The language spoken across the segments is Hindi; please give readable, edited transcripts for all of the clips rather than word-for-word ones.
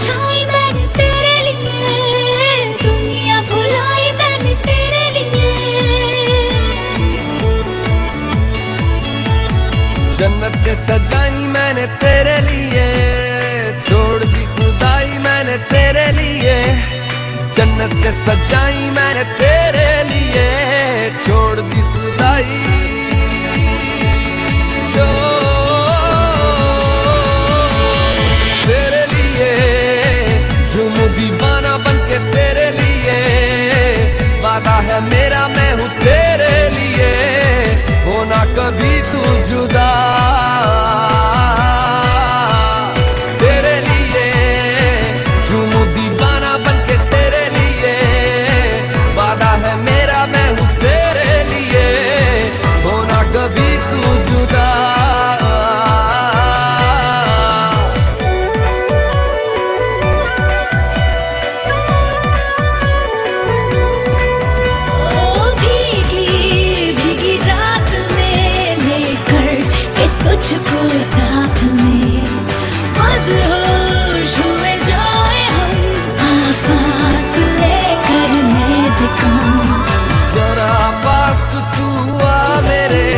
छाई मैंने तेरे लिए, दुनिया भुलाई मैंने तेरे लिए। जन्नत सजाई मैंने तेरे लिए, छोड़ दी खुदाई मैंने तेरे लिए। जन्नत सजाई मैंने तेरे लिए, छोड़ दी खुदाई। तेरे लिए झूमूं दीवाना बनके तेरे लिए, वादा है मेरा मैं हूँ तेरे लिए, होना कभी तू जुदा। तेरे लिए झूमूं दीवाना बनके तेरे लिए, वादा है मेरा मैं हूँ तेरे लिए, होना कभी तू जुदा। तुझको साथ में मदहोश हुए जाए हम, आवाज लेकर मैं दिखाऊं। जरा पास तू आ मेरे,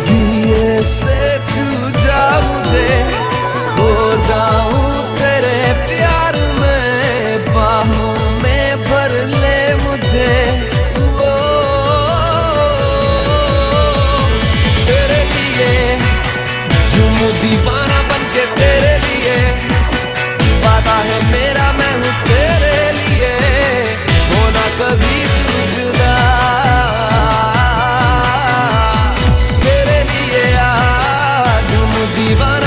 दिए से छू जा मुझे, खो जाऊं तेरे प्यार में, बाहों में भर ले मुझे। दीवाना बनके तेरे लिए, वादा है मेरा मैं हूँ तेरे लिए, होना कभी तू जुदा। तेरे लिए आज दीवाना